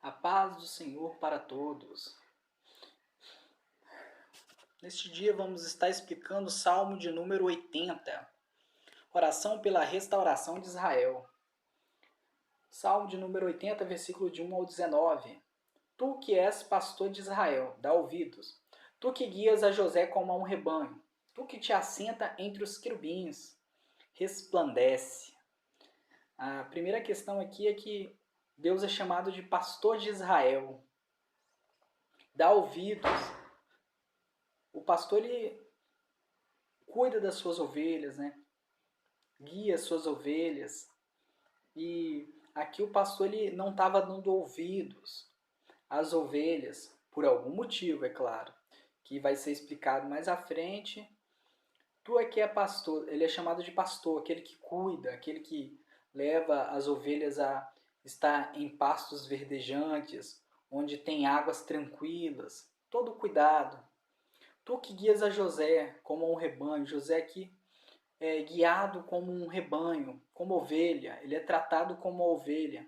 A paz do Senhor para todos. Neste dia vamos estar explicando o Salmo de número 80, oração pela restauração de Israel. Salmo de número 80, versículo de 1 ao 19. Tu que és pastor de Israel, dá ouvidos. Tu que guias a José como a um rebanho. Tu que te assenta entre os querubins, resplandece. A primeira questão aqui é que Deus é chamado de pastor de Israel. Dá ouvidos. O pastor, ele cuida das suas ovelhas, né? Guia as suas ovelhas. E aqui o pastor, ele não estava dando ouvidos às ovelhas, por algum motivo, é claro, que vai ser explicado mais à frente. Tu é que é pastor, ele é chamado de pastor, aquele que cuida, aquele que leva as ovelhas a estar em pastos verdejantes, onde tem águas tranquilas, todo cuidado. Tu que guias a José como um rebanho, José aqui é guiado como um rebanho, como ovelha, ele é tratado como ovelha.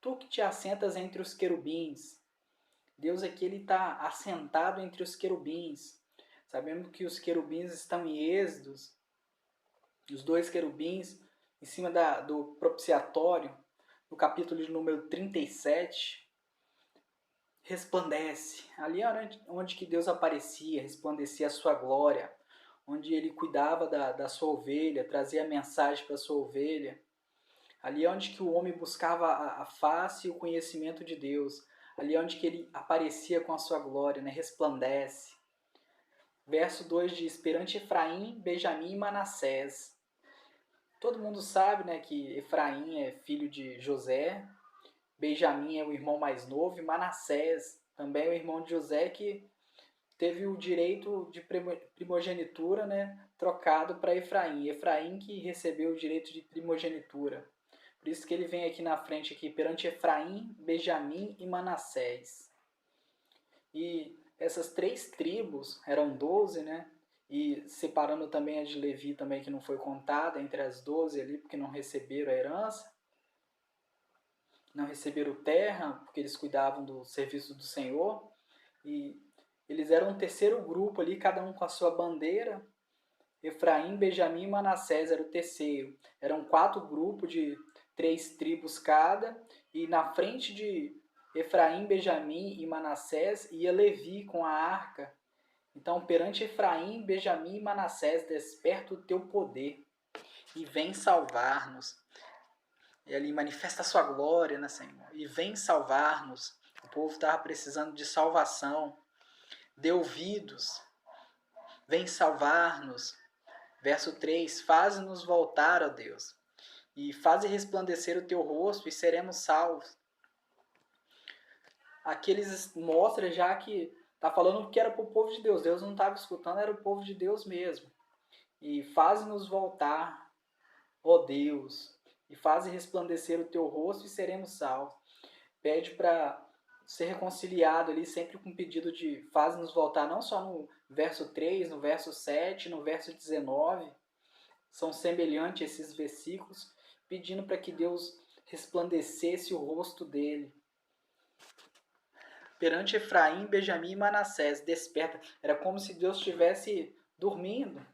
Tu que te assentas entre os querubins, Deus aqui ele está assentado entre os querubins. Sabemos que os querubins estão em Êxodos, os dois querubins em cima do propiciatório, no capítulo de número 37, resplandece. Ali é onde que Deus aparecia, resplandecia a sua glória, onde ele cuidava da sua ovelha, trazia a mensagem para a sua ovelha. Ali é onde que o homem buscava a face e o conhecimento de Deus. Ali é onde que ele aparecia com a sua glória, né? Resplandece. Verso 2 diz, perante Efraim, Benjamim e Manassés. Todo mundo sabe, né, que Efraim é filho de José, Benjamim é o irmão mais novo, e Manassés também é o irmão de José, que teve o direito de primogenitura, né, trocado para Efraim. Efraim que recebeu o direito de primogenitura. Por isso que ele vem aqui na frente, aqui, perante Efraim, Benjamim e Manassés. E essas três tribos eram 12, né? E separando também a de Levi, também, que não foi contada entre as 12 ali, porque não receberam a herança. Não receberam terra, porque eles cuidavam do serviço do Senhor. E eles eram um terceiro grupo ali, cada um com a sua bandeira. Efraim, Benjamim e Manassés era o terceiro. Eram 4 grupos de 3 tribos cada. E na frente de Efraim, Benjamim e Manassés ia Levi com a arca. Então, perante Efraim, Benjamim e Manassés, desperta o teu poder e vem salvar-nos. E ali manifesta a sua glória, né, Senhor? E vem salvar-nos. O povo estava precisando de salvação. Dê ouvidos. Vem salvar-nos. Verso 3, faze-nos voltar, ó Deus, e faze resplandecer o teu rosto e seremos salvos. Aqui eles mostram já que está falando que era para o povo de Deus. Deus não estava escutando, era o povo de Deus mesmo. E faze-nos voltar, ó Deus, e faze resplandecer o teu rosto e seremos salvos. Pede para ser reconciliado ali, sempre com pedido de faze-nos voltar, não só no verso 3, no verso 7, no verso 19, são semelhantes esses versículos, pedindo para que Deus resplandecesse o rosto dele. Perante Efraim, Benjamim e Manassés, desperta. Era como se Deus estivesse dormindo.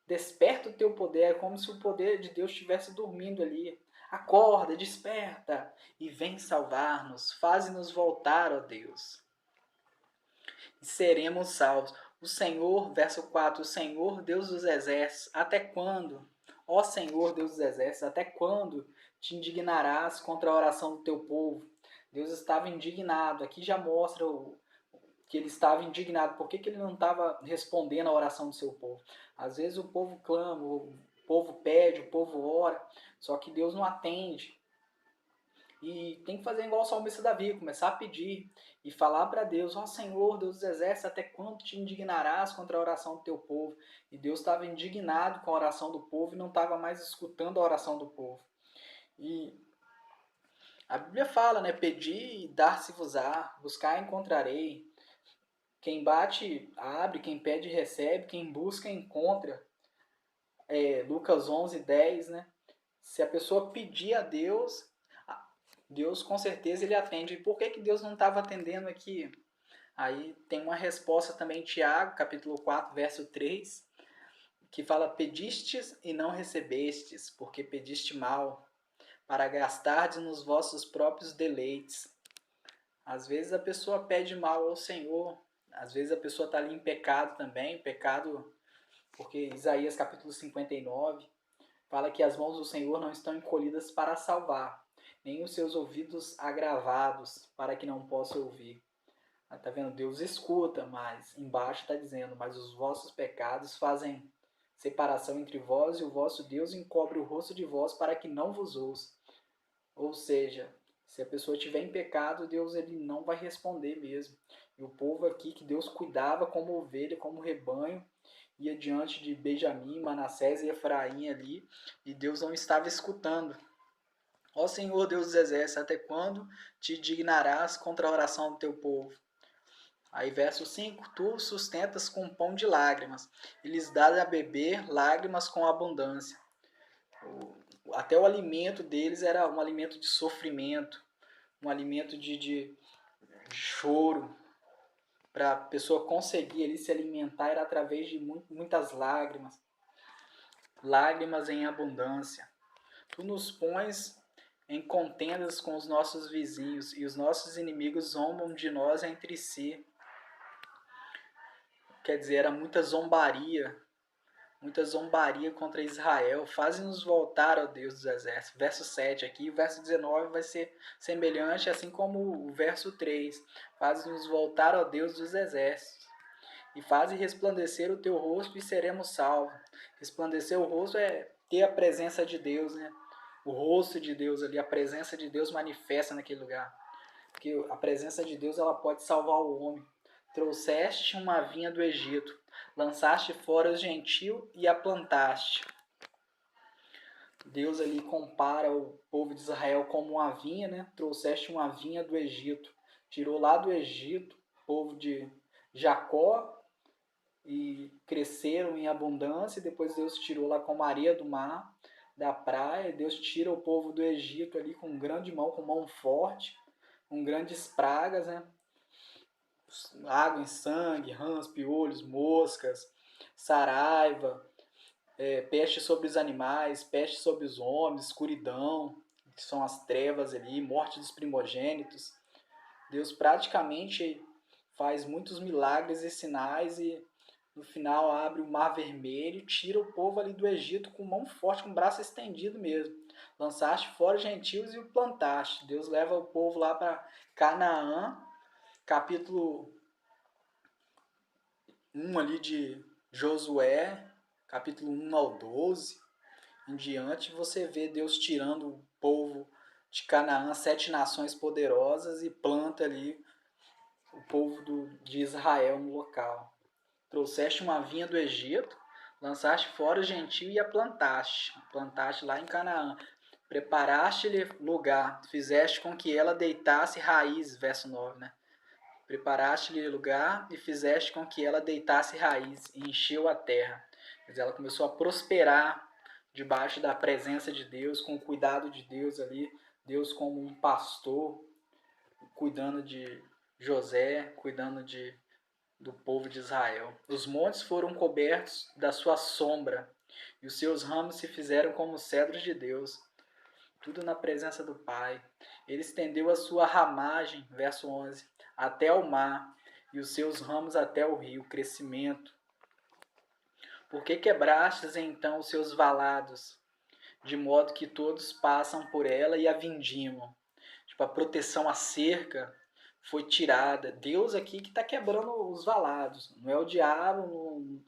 Desperta o teu poder, é como se o poder de Deus estivesse dormindo ali. Acorda, desperta e vem salvar-nos. Faze-nos voltar, ó Deus. E seremos salvos. O Senhor, verso 4, o Senhor, Deus dos exércitos, até quando? Ó Senhor, Deus dos exércitos, até quando te indignarás contra a oração do teu povo? Deus estava indignado. Aqui já mostra que ele estava indignado. Por que ele não estava respondendo à oração do seu povo? Às vezes o povo clama, o povo pede, o povo ora, só que Deus não atende. E tem que fazer igual o salmista Davi, começar a pedir e falar para Deus, ó Senhor, Deus dos exércitos, até quando te indignarás contra a oração do teu povo? E Deus estava indignado com a oração do povo e não estava mais escutando a oração do povo. E a Bíblia fala, né, pedi e dar-se-vos-á, buscar encontrarei. Quem bate, abre, quem pede, recebe, quem busca, encontra. Lucas 11, 10, né? Se a pessoa pedir a Deus, Deus com certeza ele atende. E por que Deus não estava atendendo aqui? Aí tem uma resposta também em Tiago, capítulo 4, verso 3, que fala: pedistes e não recebestes, porque pediste mal, para gastardes nos vossos próprios deleites. Às vezes a pessoa pede mal ao Senhor, às vezes a pessoa está ali em pecado também, pecado, porque Isaías capítulo 59 fala que as mãos do Senhor não estão encolhidas para salvar, nem os seus ouvidos agravados para que não possa ouvir. Tá vendo? Deus escuta, mas embaixo está dizendo: mas os vossos pecados fazem separação entre vós e o vosso Deus encobre o rosto de vós para que não vos ouça. Ou seja, se a pessoa estiver em pecado, Deus ele não vai responder mesmo. E o povo aqui que Deus cuidava como ovelha, como rebanho, ia diante de Benjamim, Manassés e Efraim ali, e Deus não estava escutando. Ó Senhor Deus dos exércitos, até quando te dignarás contra a oração do teu povo? Aí verso 5, tu sustentas com pão de lágrimas, e lhes dás a beber lágrimas com abundância. Até o alimento deles era um alimento de sofrimento, um alimento de choro. Para a pessoa conseguir ali se alimentar era através de muitas lágrimas, lágrimas em abundância. Tu nos pões em contendas com os nossos vizinhos, e os nossos inimigos zombam de nós entre si. Quer dizer, era muita zombaria contra Israel. Faze-nos voltar, ó Deus dos exércitos. Verso 7 aqui, o verso 19 vai ser semelhante, assim como o verso 3. Faze-nos voltar, ó Deus dos exércitos. E faze resplandecer o teu rosto e seremos salvos. Resplandecer o rosto é ter a presença de Deus, né? O rosto de Deus ali, a presença de Deus manifesta naquele lugar. Porque a presença de Deus ela pode salvar o homem. Trouxeste uma vinha do Egito, lançaste fora o gentil e a plantaste. Deus ali compara o povo de Israel como uma vinha, né? Trouxeste uma vinha do Egito. Tirou lá do Egito o povo de Jacó e cresceram em abundância. E depois Deus tirou lá com a areia do mar, da praia. Deus tira o povo do Egito ali com grande mão, com mão forte, com grandes pragas, né? Água em sangue, rãs, piolhos, moscas, saraiva, peste sobre os animais, peste sobre os homens, escuridão, que são as trevas ali, morte dos primogênitos. Deus praticamente faz muitos milagres e sinais e no final abre o mar vermelho e tira o povo ali do Egito com mão forte, com o braço estendido mesmo. Lançaste fora os gentios e o plantaste. Deus leva o povo lá para Canaã, capítulo 1 ali de Josué, capítulo 1 ao 12, em diante, você vê Deus tirando o povo de Canaã, 7 nações poderosas, e planta ali o povo de Israel no local. Trouxeste uma vinha do Egito, lançaste fora o gentio e a plantaste lá em Canaã. Preparaste-lhe lugar, fizeste com que ela deitasse raiz, verso 9, né? Preparaste-lhe lugar e fizeste com que ela deitasse raiz e encheu a terra. Quer dizer, ela começou a prosperar debaixo da presença de Deus, com o cuidado de Deus ali, Deus como um pastor, cuidando de José, cuidando do povo de Israel. Os montes foram cobertos da sua sombra, e os seus ramos se fizeram como cedros de Deus, tudo na presença do Pai. Ele estendeu a sua ramagem, verso 11, até o mar, e os seus ramos até o rio, crescimento. Por que quebrastes então os seus valados, de modo que todos passam por ela e a vindimam? Tipo, a proteção, a cerca foi tirada. Deus aqui que está quebrando os valados. Não é o diabo,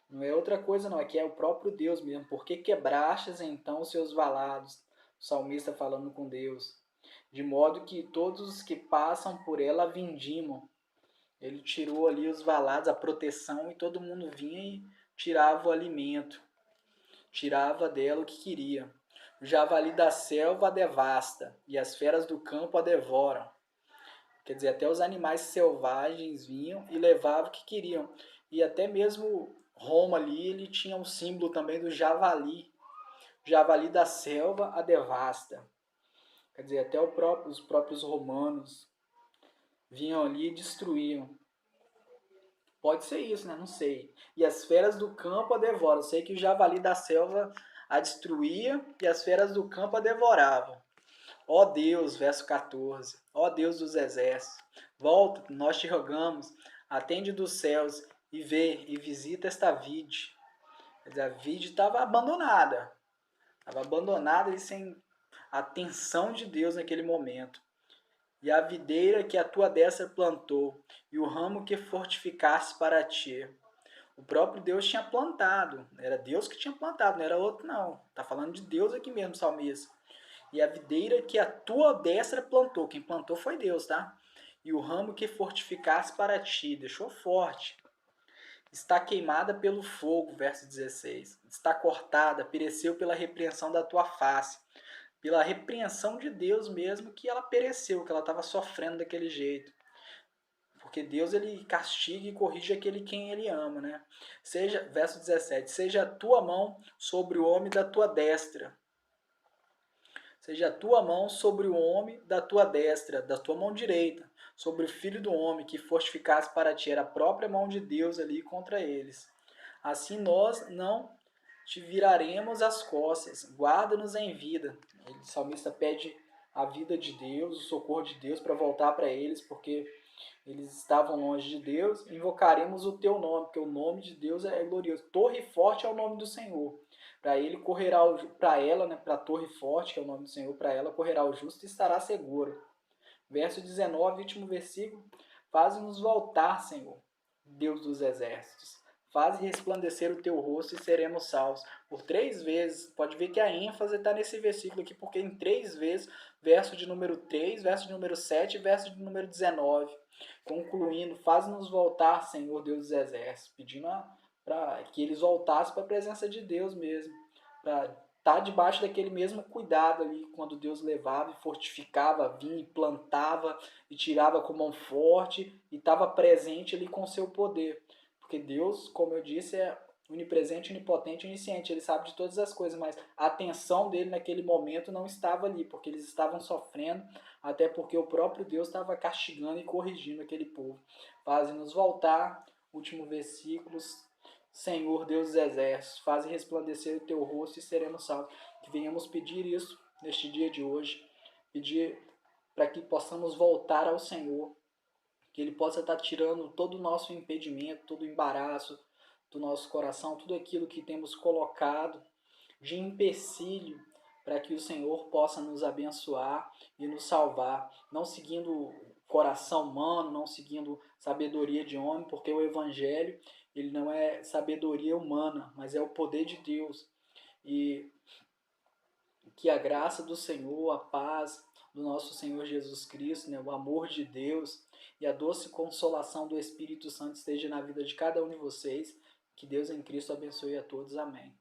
não é outra coisa não. Aqui é o próprio Deus mesmo. Por que quebrastes então os seus valados? O salmista falando com Deus. De modo que todos os que passam por ela vindimam. Ele tirou ali os valados, a proteção, e todo mundo vinha e tirava o alimento. Tirava dela o que queria. O javali da selva a devasta, e as feras do campo a devoram. Quer dizer, até os animais selvagens vinham e levavam o que queriam. E até mesmo Roma ali, ele tinha um símbolo também do javali. O javali da selva a devasta. Quer dizer, até os próprios romanos vinham ali e destruíam. Pode ser isso, né? Não sei. E as feras do campo a devoram. Eu sei que o javali da selva a destruía e as feras do campo a devoravam. Ó Deus, verso 14. Ó Deus dos exércitos, volta, nós te rogamos, atende dos céus e vê e visita esta vide. Quer dizer, a vide estava abandonada. Estava abandonada e sem atenção de Deus naquele momento. E a videira que a tua destra plantou, e o ramo que fortificaste para ti. O próprio Deus tinha plantado. Era Deus que tinha plantado, não era outro não. Está falando de Deus aqui mesmo, salmista. E a videira que a tua destra plantou. Quem plantou foi Deus, tá? E o ramo que fortificaste para ti. Deixou forte. Está queimada pelo fogo, verso 16. Está cortada, pereceu pela repreensão da tua face. Pela repreensão de Deus mesmo que ela pereceu, que ela estava sofrendo daquele jeito. Porque Deus ele castiga e corrige aquele quem ele ama, né? Seja, verso 17, seja a tua mão sobre o homem da tua destra. Seja a tua mão sobre o homem da tua destra, da tua mão direita, sobre o filho do homem que fortificasse para ti. Era a própria mão de Deus ali contra eles. Assim nós não te viraremos as costas, guarda-nos em vida. O salmista pede a vida de Deus, o socorro de Deus para voltar para eles, porque eles estavam longe de Deus. Invocaremos o teu nome, porque o nome de Deus é glorioso. Torre forte é o nome do Senhor. Para ele correrá, para ela, né, para a torre forte, que é o nome do Senhor, para ela correrá o justo e estará seguro. Verso 19, último versículo. Faze-nos voltar, Senhor, Deus dos exércitos. Faze resplandecer o teu rosto e seremos salvos. Por 3 vezes, pode ver que a ênfase está nesse versículo aqui, porque em 3 vezes, verso de número 3, verso de número 7 e verso de número 19. Concluindo, faz-nos voltar, Senhor Deus dos exércitos, pedindo para que eles voltassem para a presença de Deus mesmo, para estar debaixo daquele mesmo cuidado ali, quando Deus levava e fortificava, vinha e plantava e tirava com mão forte e estava presente ali com seu poder. Porque Deus, como eu disse, é onipresente, onipotente, onisciente. Ele sabe de todas as coisas, mas a atenção dele naquele momento não estava ali, porque eles estavam sofrendo, até porque o próprio Deus estava castigando e corrigindo aquele povo. Faz-nos voltar, último versículo, Senhor Deus dos exércitos, faze resplandecer o teu rosto e seremos salvos. Que venhamos pedir isso neste dia de hoje, pedir para que possamos voltar ao Senhor, que Ele possa estar tirando todo o nosso impedimento, todo o embaraço do nosso coração, tudo aquilo que temos colocado de empecilho para que o Senhor possa nos abençoar e nos salvar, não seguindo coração humano, não seguindo sabedoria de homem, porque o Evangelho ele não é sabedoria humana, mas é o poder de Deus. E que a graça do Senhor, a paz do nosso Senhor Jesus Cristo, né, o amor de Deus e a doce consolação do Espírito Santo esteja na vida de cada um de vocês. Que Deus em Cristo abençoe a todos. Amém.